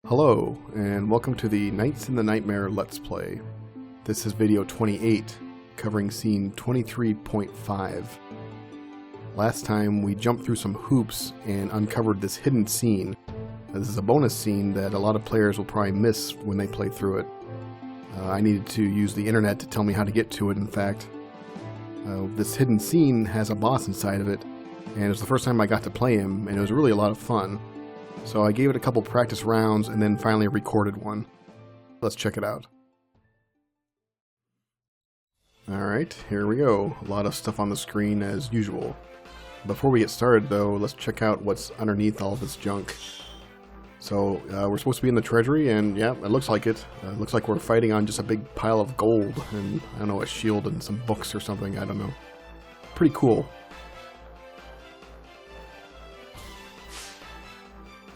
Hello, and welcome to the Nights in the Nightmare Let's Play. This is video 28, covering scene 23.5. Last time we jumped through some hoops and uncovered this hidden scene. This is a bonus scene that a lot of players will probably miss when they play through it. I needed to use the internet to tell me how to get to it, in fact. This hidden scene has a boss inside of it, and it was the first time I got to play him, and it was really a lot of fun. So I gave it a couple practice rounds and then finally recorded one. Let's check it out. Alright, here we go. A lot of stuff on the screen as usual. Before we get started though, let's check out what's underneath all this junk. So we're supposed to be in the treasury, and yeah, it looks like it. It looks like we're fighting on just a big pile of gold and, I don't know, a shield and some books or something, I don't know. Pretty cool.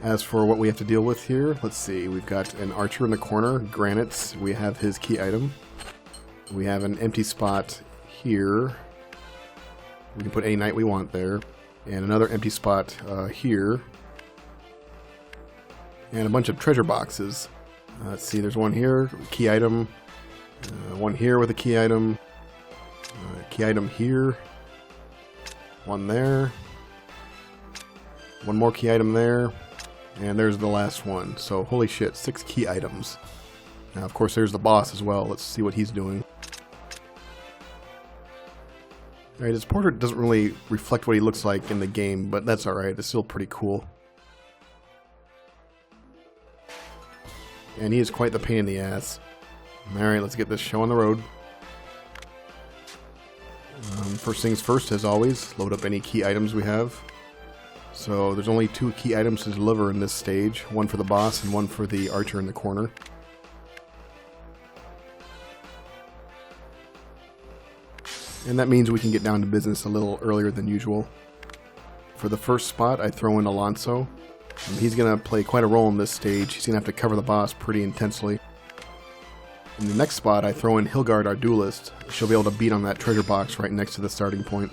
As for what we have to deal with here, let's see, we've got an archer in the corner, granites, we have his key item. We have an empty spot here. We can put any knight we want there. And another empty spot here. And a bunch of treasure boxes. Let's see, there's one here, key item. One here with a key item. Key item here. One there. One more key item there. And there's the last one. So, holy shit, 6 key items. Now, of course, there's the boss as well. Let's see what he's doing. Alright, his portrait doesn't really reflect what he looks like in the game, but that's alright. It's still pretty cool. And he is quite the pain in the ass. Alright, let's get this show on the road. First things first, as always, load up any key items we have. So there's only 2 key items to deliver in this stage, one for the boss and one for the archer in the corner. And that means we can get down to business a little earlier than usual. For the first spot, I throw in Alonso. He's going to play quite a role in this stage. He's going to have to cover the boss pretty intensely. In the next spot, I throw in Hilgard, our duelist. She'll be able to beat on that treasure box right next to the starting point.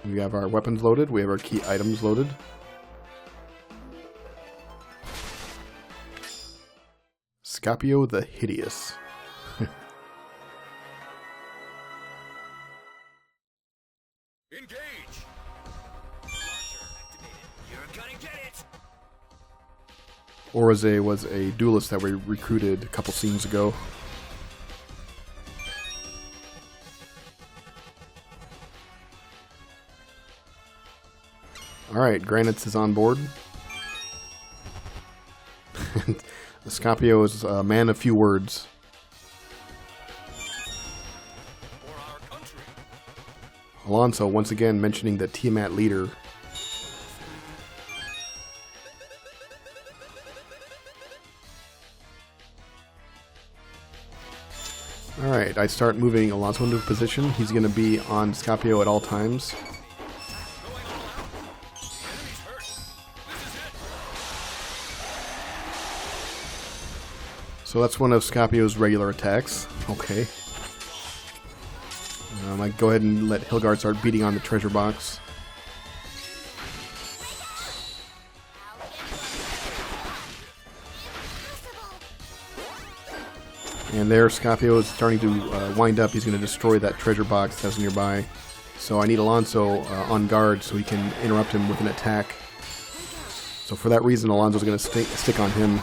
We have our weapons loaded, we have our key items loaded. Scoppio the Hideous. Engage! You're gonna get it! Orize was a duelist that we recruited a couple scenes ago. Alright, Granites is on board. Scoppio is a man of few words. Alonso once again mentioning the Tiamat leader. Alright, I start moving Alonso into position. He's going to be on Scoppio at all times. So that's one of Scoppio's regular attacks. Okay. I go ahead and let Hilgard start beating on the treasure box. And there Scoppio is starting to wind up. He's going to destroy that treasure box that's nearby. So I need Alonso on guard so he can interrupt him with an attack. So for that reason, Alonso's going to stick on him.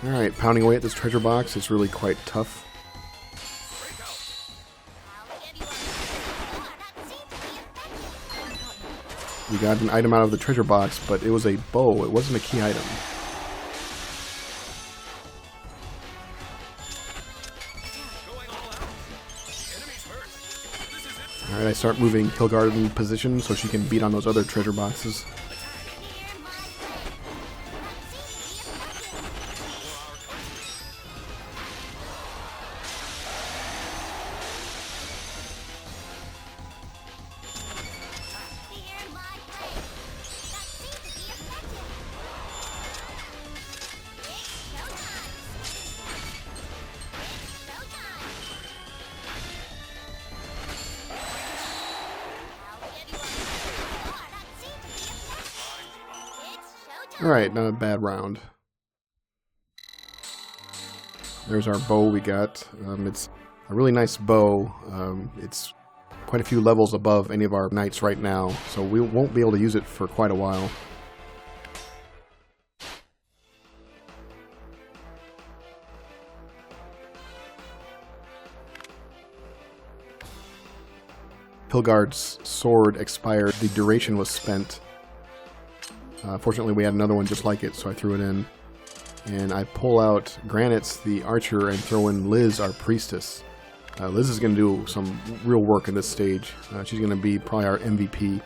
Alright, pounding away at this treasure box is really quite tough. We got an item out of the treasure box, but it was a bow, it wasn't a key item. Alright, I start moving Hilgard in position so she can beat on those other treasure boxes. Alright, not a bad round. There's our bow we got. It's a really nice bow. It's quite a few levels above any of our knights right now, so we won't be able to use it for quite a while. Hilgard's sword expired. The duration was spent. Fortunately, we had another one just like it, so I threw it in. And I pull out Granite's the archer and throw in Liz, our priestess. Liz is going to do some real work in this stage. She's going to be probably our MVP.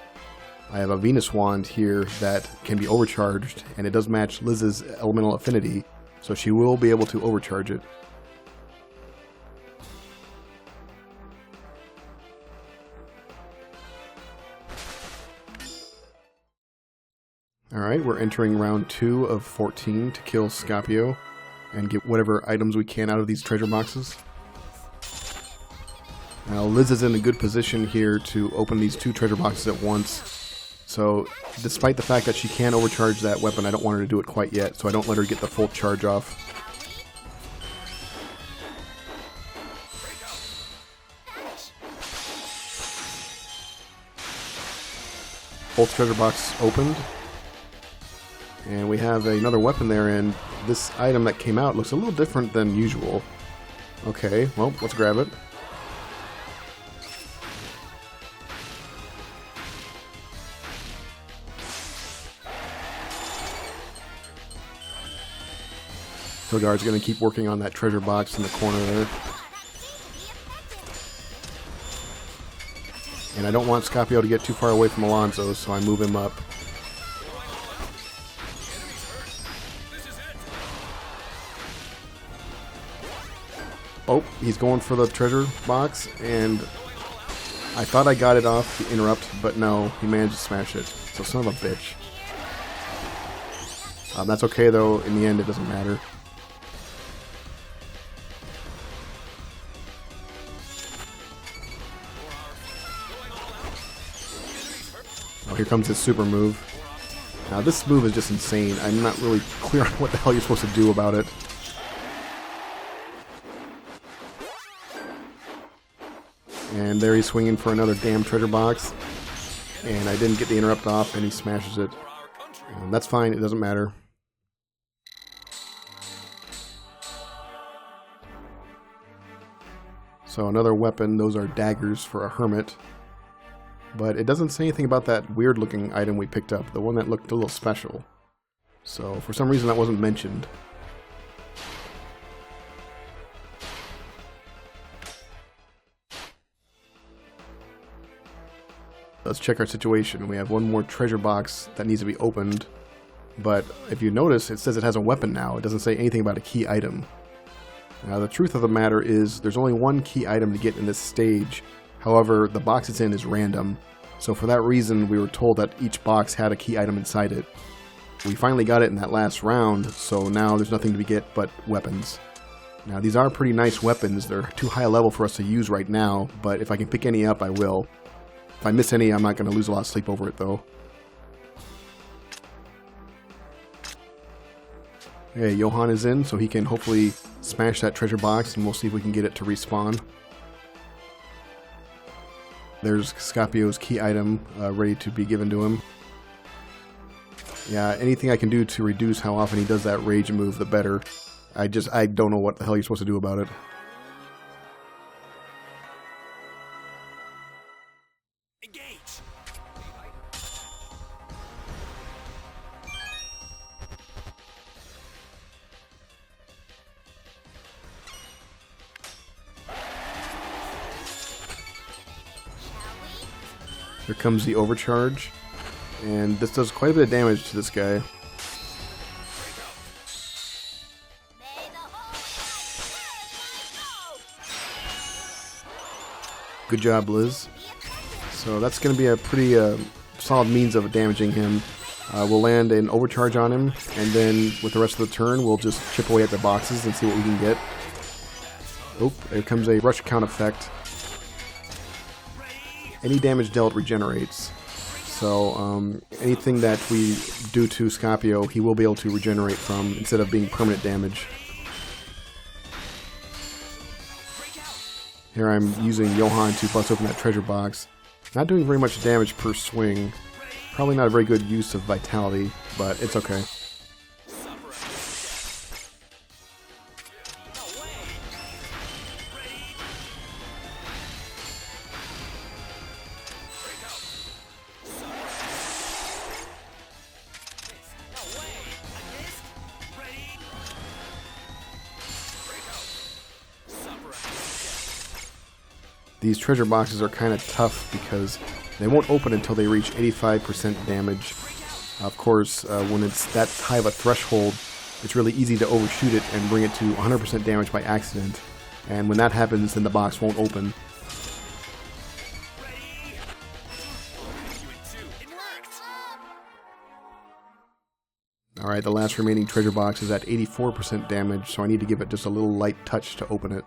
I have a Venus wand here that can be overcharged, and it does match Liz's elemental affinity, so she will be able to overcharge it. Alright, we're entering round 2 of 14 to kill Scoppio and get whatever items we can out of these treasure boxes. Now Liz is in a good position here to open these 2 treasure boxes at once. So despite the fact that she can overcharge that weapon, I don't want her to do it quite yet, so I don't let her get the full charge off. Both treasure boxes opened. And we have another weapon there, and this item that came out looks a little different than usual. Okay, well, let's grab it. Hilgard's going to keep working on that treasure box in the corner there. And I don't want Scoppio to get too far away from Alonso, so I move him up. Oh, he's going for the treasure box, and I thought I got it off the interrupt, but no, he managed to smash it. So son of a bitch. That's okay though, in the end it doesn't matter. Oh, here comes his super move. Now this move is just insane. I'm not really clear on what the hell you're supposed to do about it. And there he's swinging for another damn treasure box. And I didn't get the interrupt off, and he smashes it. That's fine, it doesn't matter. So another weapon, those are daggers for a hermit. But it doesn't say anything about that weird looking item we picked up, the one that looked a little special. So for some reason that wasn't mentioned. Let's check our situation. We have one more treasure box that needs to be opened, but if you notice, it says it has a weapon now. It doesn't say anything about a key item. Now, the truth of the matter is there's only one key item to get in this stage. However, the box it's in is random, so for that reason, we were told that each box had a key item inside it. We finally got it in that last round, so now there's nothing to get but weapons. Now, these are pretty nice weapons. They're too high a level for us to use right now, but if I can pick any up, I will. If I miss any, I'm not going to lose a lot of sleep over it, though. Okay, Johan is in, so he can hopefully smash that treasure box, and we'll see if we can get it to respawn. There's Scoppio's key item ready to be given to him. Yeah, anything I can do to reduce how often he does that rage move, the better. I don't know what the hell you're supposed to do about it. Here comes the overcharge, and this does quite a bit of damage to this guy. Good job, Liz. So that's going to be a pretty solid means of damaging him. We'll land an overcharge on him, and then with the rest of the turn, we'll just chip away at the boxes and see what we can get. Oh, here comes a rush count effect. Any damage dealt regenerates. So anything that we do to Scoppio, he will be able to regenerate from instead of being permanent damage. Here I'm using Johann to bust open that treasure box. Not doing very much damage per swing. Probably not a very good use of vitality, but it's okay. These treasure boxes are kind of tough because they won't open until they reach 85% damage. Of course, when it's that high of a threshold, it's really easy to overshoot it and bring it to 100% damage by accident. And when that happens, then the box won't open. Alright, the last remaining treasure box is at 84% damage, so I need to give it just a little light touch to open it.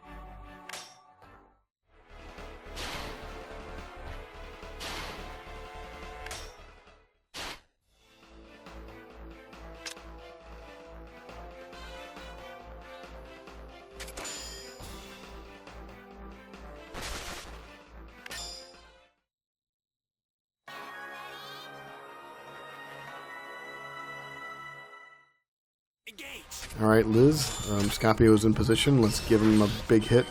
Alright, Liz, Scoppio's in position. Let's give him a big hit.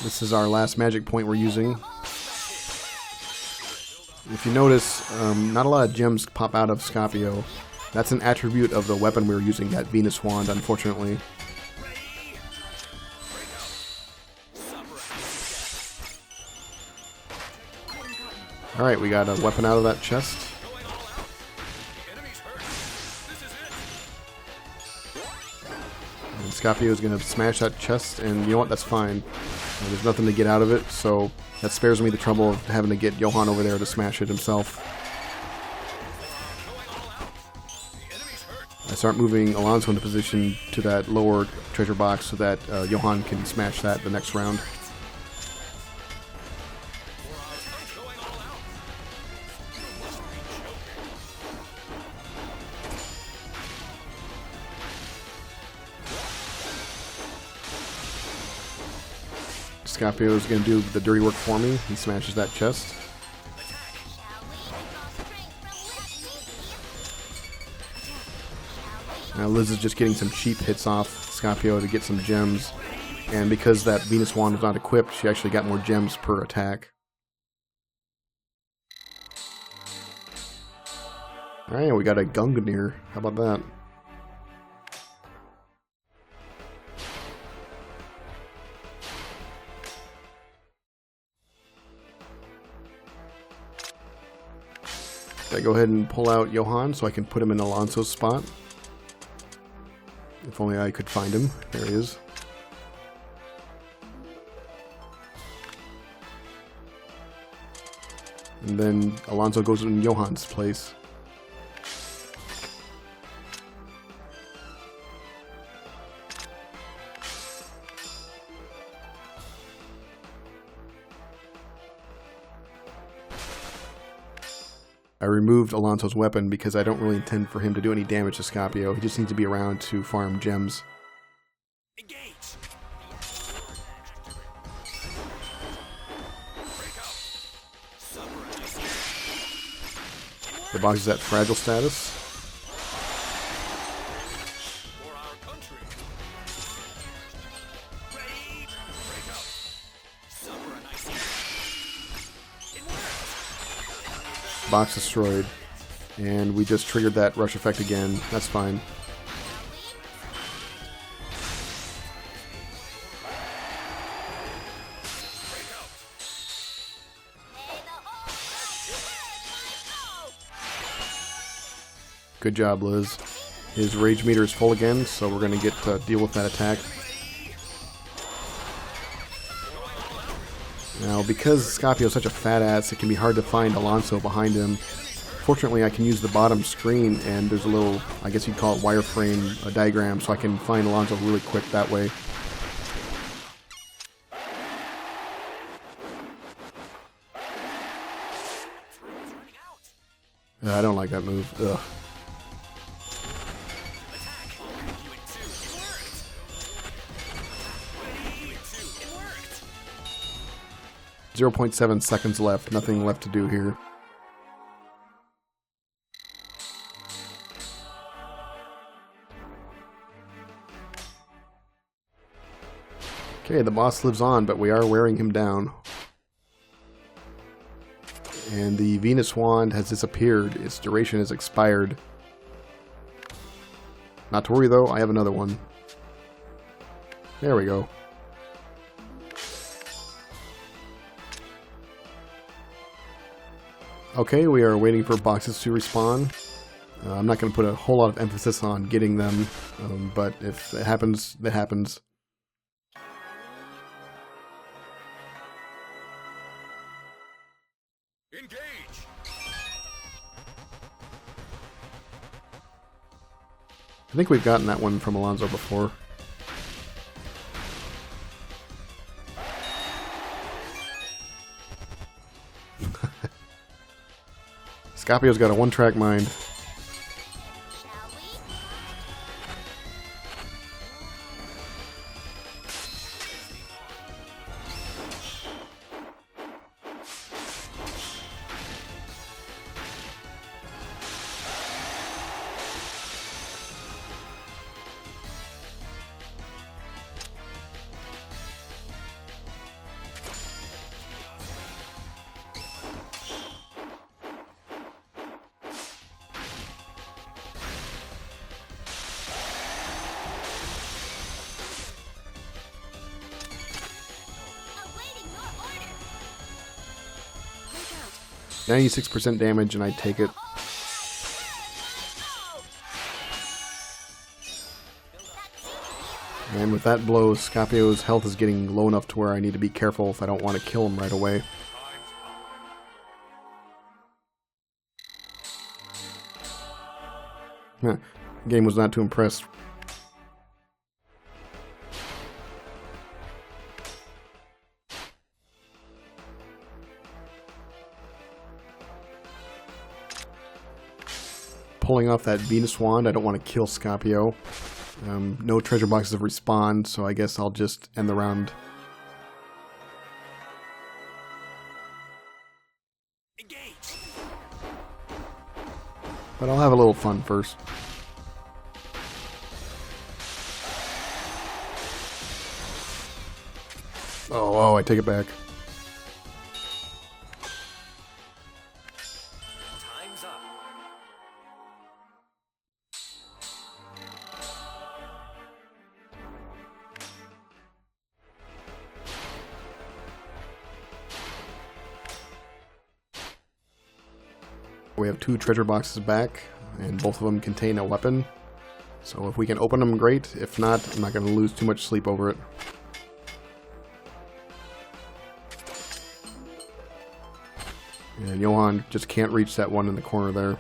This is our last magic point we're using. If you notice, not a lot of gems pop out of Scoppio. That's an attribute of the weapon we were using, that Venus Wand, unfortunately. Alright, we got a weapon out of that chest. And Scoppio is going to smash that chest, and you know what, that's fine. There's nothing to get out of it, so that spares me the trouble of having to get Johann over there to smash it himself. I start moving Alonso into position to that lower treasure box so that Johann can smash that the next round. Scoppio is going to do the dirty work for me. He smashes that chest. Now Liz is just getting some cheap hits off Scoppio to get some gems. And because that Venus Wand was not equipped, she actually got more gems per attack. Alright, we got a Gungnir. How about that? I go ahead and pull out Johann so I can put him in Alonso's spot. If only I could find him. There he is. And then Alonso goes in Johann's place. I removed Alonso's weapon because I don't really intend for him to do any damage to Scoppio. He just needs to be around to farm gems. The box is at fragile status. Box destroyed, and we just triggered that rush effect again. That's fine. Good job, Liz. His rage meter is full again, so we're going to get to deal with that attack. Now, because Scoppio is such a fat ass, it can be hard to find Alonso behind him. Fortunately, I can use the bottom screen, and there's a little, I guess you'd call it wireframe diagram, so I can find Alonso really quick that way. I don't like that move. Ugh. Attack! You in two. It worked! You in two. It worked! 0.7 seconds left. Nothing left to do here. Okay, the boss lives on, but we are wearing him down. And the Venus wand has disappeared. Its duration has expired. Not to worry though, I have another one. There we go. Okay, we are waiting for boxes to respawn. I'm not going to put a whole lot of emphasis on getting them, but if it happens, it happens. Engage! I think we've gotten that one from Alonzo before. Scoppio's got a one-track mind. Awaiting your order! Break out! 96% damage, and I take it. And with that blow, Scoppio's health is getting low enough to where I need to be careful if I don't want to kill him right away. Huh. Game was not too impressed. Pulling off that Venus wand, I don't want to kill Scoppio. No treasure boxes have respawned, so I guess I'll just end the round. Engage! But I'll have a little fun first. Oh, I take it back. Time's up. We have 2 treasure boxes back, and both of them contain a weapon. So if we can open them, great. If not, I'm not going to lose too much sleep over it. And Johan just can't reach that one in the corner there.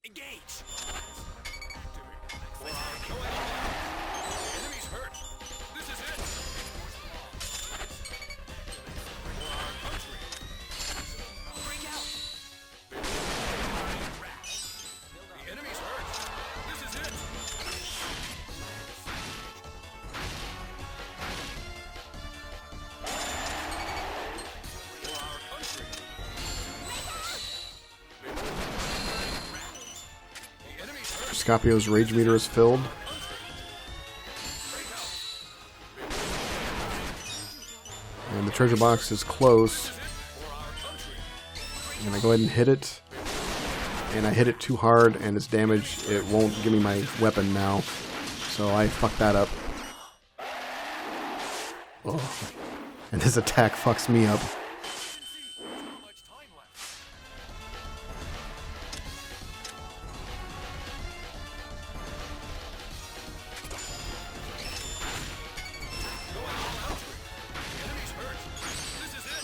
Engage! Attack! Enemy's hurt! This is it! For our country! Break out! The enemy's hurt! This is it! For our country! The enemy's hurt! Scoppio's rage meter is filled. And the treasure box is close. And I go ahead and hit it. And I hit it too hard, and it's damaged. It won't give me my weapon now. So I fucked that up. Oh. And this attack fucks me up. Not much time left. Going all out. The enemy's hurt. This is it.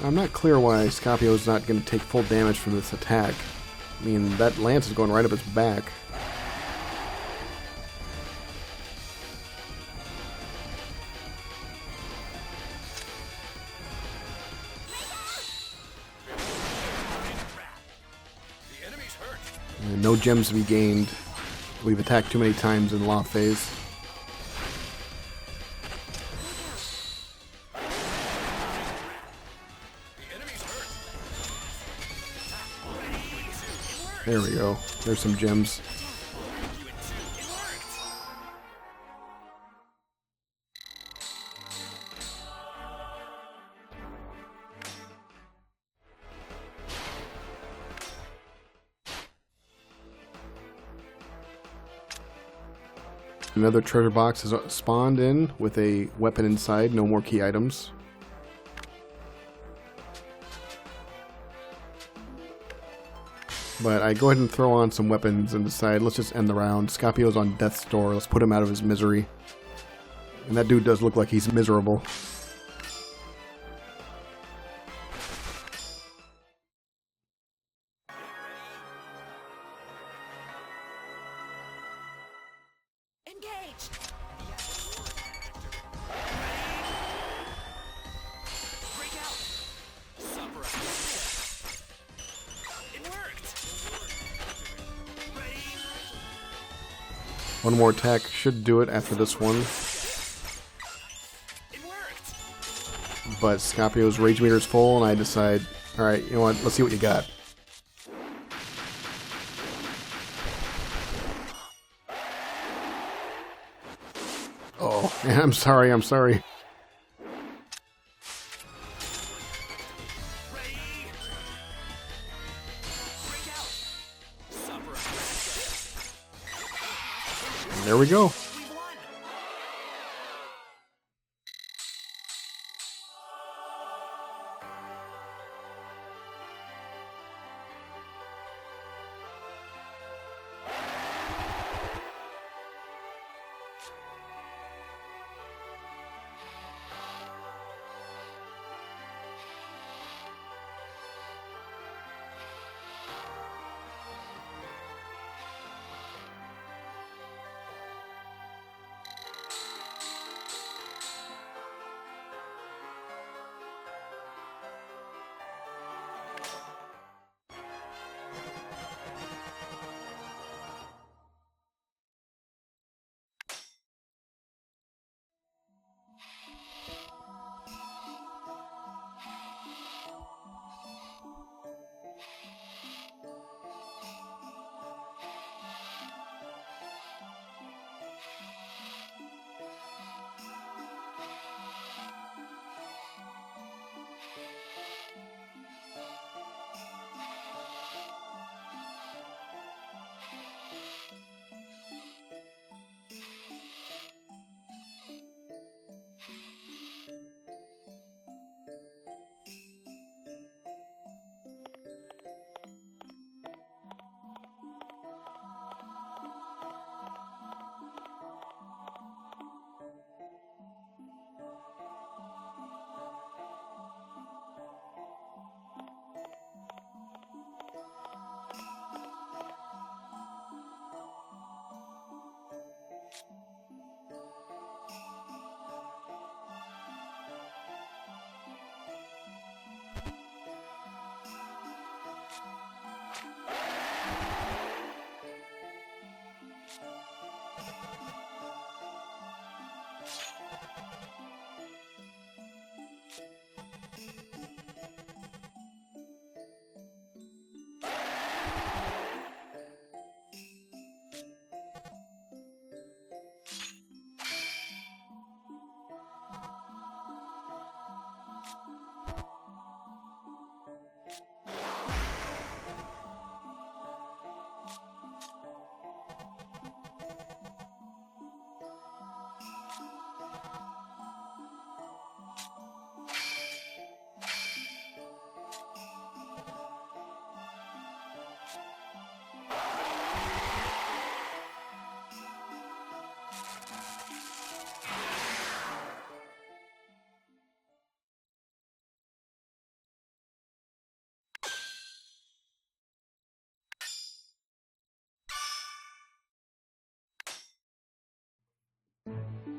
I'm not clear why Scoppio's not going to take full damage from this attack. I mean, that lance is going right up his back. The enemy's hurt. And no gems to be gained. We've attacked too many times in Law phase. The enemy's hurt. There we go. There's some gems. It worked. Another treasure box is spawned in with a weapon inside. No more key items. But I go ahead and throw on some weapons and decide, let's just end the round. Scoppio's on death's door. Let's put him out of his misery. And that dude does look like he's miserable. Engaged. Break out. Supper. It worked. Ready. One more attack should do it after this one. It worked. But Scoppio's rage meter is full, and I decide, alright, you know what, let's see what you got. Oh, I'm sorry. Ready. Break out. Supper. And there we go. We won.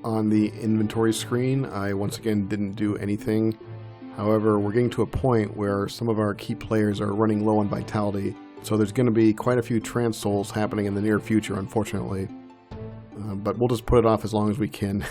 On the inventory screen, I once again didn't do anything. However, we're getting to a point where some of our key players are running low on vitality, so there's going to be quite a few trans souls happening in the near future, unfortunately. But we'll just put it off as long as we can.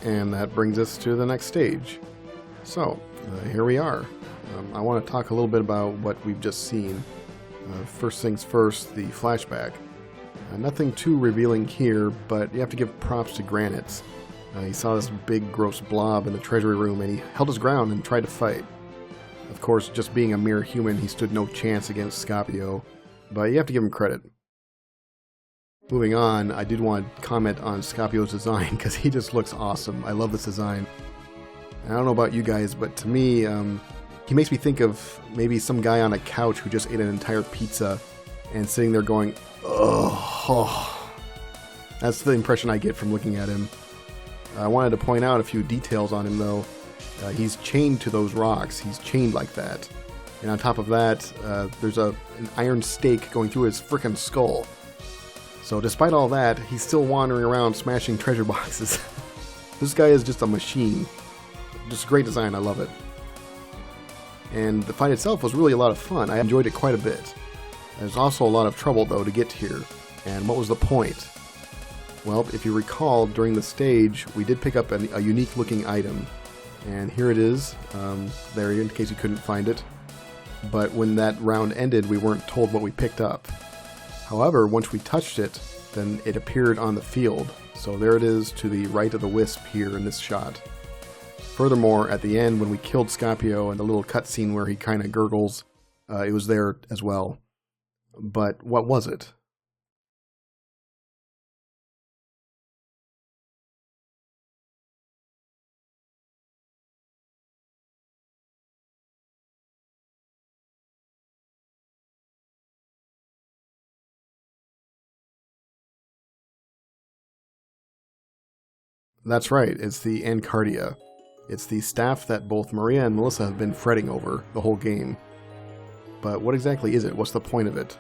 And that brings us to the next stage. So, here we are. I want to talk a little bit about what we've just seen. First things first, the flashback. Nothing too revealing here, but you have to give props to Granite. He saw this big gross blob in the treasury room and he held his ground and tried to fight. Of course, just being a mere human, he stood no chance against Scoppio, but you have to give him credit. Moving on, I did want to comment on Scoppio's design because he just looks awesome. I love this design. I don't know about you guys, but to me, he makes me think of maybe some guy on a couch who just ate an entire pizza and sitting there going, oh. That's the impression I get from looking at him. I wanted to point out a few details on him though. He's chained to those rocks. He's chained like that. And on top of that, there's an iron stake going through his frickin' skull. So despite all that, he's still wandering around smashing treasure boxes. This guy is just a machine. Just great design, I love it. And the fight itself was really a lot of fun. I enjoyed it quite a bit. There's also a lot of trouble though to get here. And what was the point? Well, if you recall, during the stage, we did pick up a unique looking item. And here it is, there in case you couldn't find it. But when that round ended, we weren't told what we picked up. However, once we touched it, then it appeared on the field. So there it is to the right of the wisp here in this shot. Furthermore, at the end when we killed Scoppio and the little cutscene where he kind of gurgles, it was there as well. But what was it? That's right, it's the Ancardia. It's the staff that both Maria and Melissa have been fretting over the whole game. But what exactly is it? What's the point of it?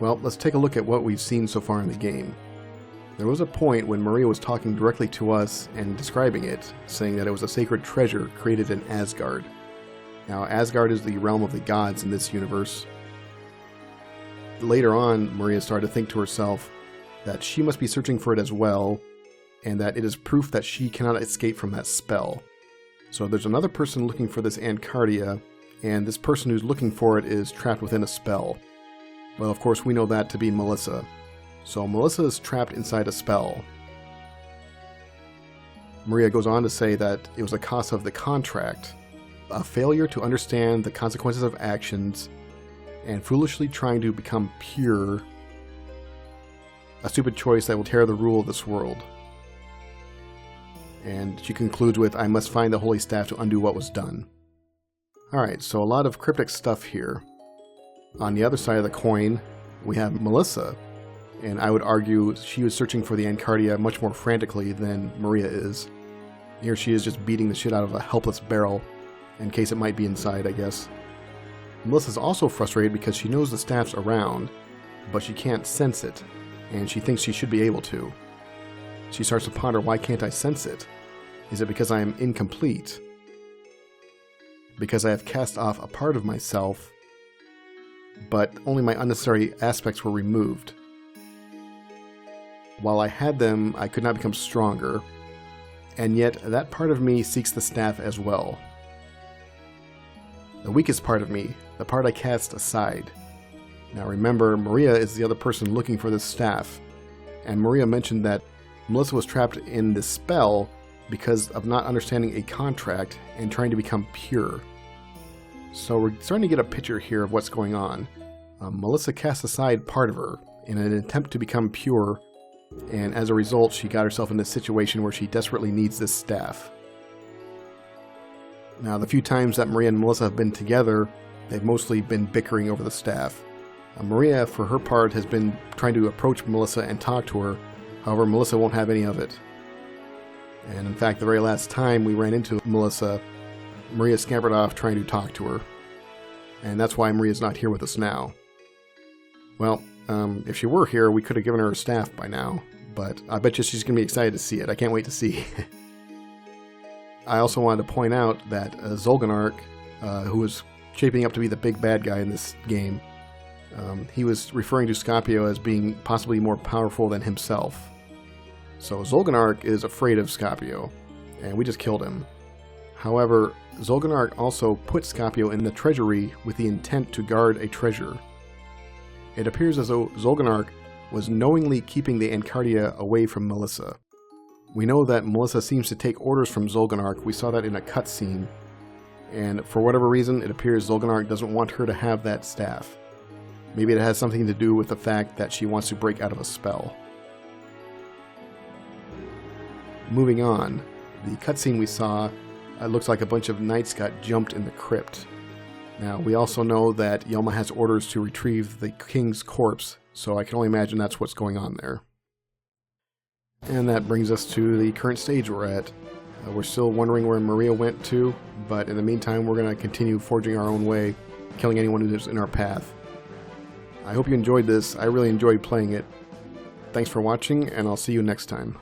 Well, let's take a look at what we've seen so far in the game. There was a point when Maria was talking directly to us and describing it, saying that it was a sacred treasure created in Asgard. Now, Asgard is the realm of the gods in this universe. Later on, Maria started to think to herself that she must be searching for it as well, and that it is proof that she cannot escape from that spell. So there's another person looking for this Ancardia, and this person who's looking for it is trapped within a spell. Well, of course, we know that to be Melissa. So Melissa is trapped inside a spell. Maria goes on to say that it was the cost of the contract, a failure to understand the consequences of actions, and foolishly trying to become pure, a stupid choice that will tear the rule of this world. And she concludes with, I must find the holy staff to undo what was done. Alright, so a lot of cryptic stuff here. On the other side of the coin, we have Melissa, and I would argue she was searching for the Ancardia much more frantically than Maria is. Here she is just beating the shit out of a helpless barrel, in case it might be inside, I guess. Melissa's also frustrated because she knows the staff's around, but she can't sense it, and she thinks she should be able to. She starts to ponder, why can't I sense it? Is it because I am incomplete? Because I have cast off a part of myself, but only my unnecessary aspects were removed. While I had them, I could not become stronger, and yet that part of me seeks the staff as well. The weakest part of me, the part I cast aside. Now remember, Maria is the other person looking for this staff, and Maria mentioned that Melissa was trapped in this spell because of not understanding a contract and trying to become pure. So we're starting to get a picture here of what's going on. Melissa cast aside part of her in an attempt to become pure, and as a result she got herself in this situation where she desperately needs this staff. Now the few times that Maria and Melissa have been together, they've mostly been bickering over the staff. Maria, for her part, has been trying to approach Melissa and talk to her. However, Melissa won't have any of it. And in fact, the very last time we ran into Melissa, Maria scampered off trying to talk to her. And that's why Maria's not here with us now. Well, if she were here, we could have given her a staff by now. But I bet you she's going to be excited to see it. I can't wait to see. I also wanted to point out that Zolganark, who was shaping up to be the big bad guy in this game, he was referring to Scoppio as being possibly more powerful than himself. So Zolganark is afraid of Scoppio, and we just killed him. However, Zolganark also put Scoppio in the treasury with the intent to guard a treasure. It appears as though Zolganark was knowingly keeping the Ancardia away from Melissa. We know that Melissa seems to take orders from Zolganark. We saw that in a cutscene, and for whatever reason, it appears Zolganark doesn't want her to have that staff. Maybe it has something to do with the fact that she wants to break out of a spell. Moving on, the cutscene we saw, it looks like a bunch of knights got jumped in the crypt. Now, we also know that Yelma has orders to retrieve the king's corpse, so I can only imagine that's what's going on there. And that brings us to the current stage we're at. We're still wondering where Maria went to, but in the meantime, we're going to continue forging our own way, killing anyone who's in our path. I hope you enjoyed this. I really enjoyed playing it. Thanks for watching, and I'll see you next time.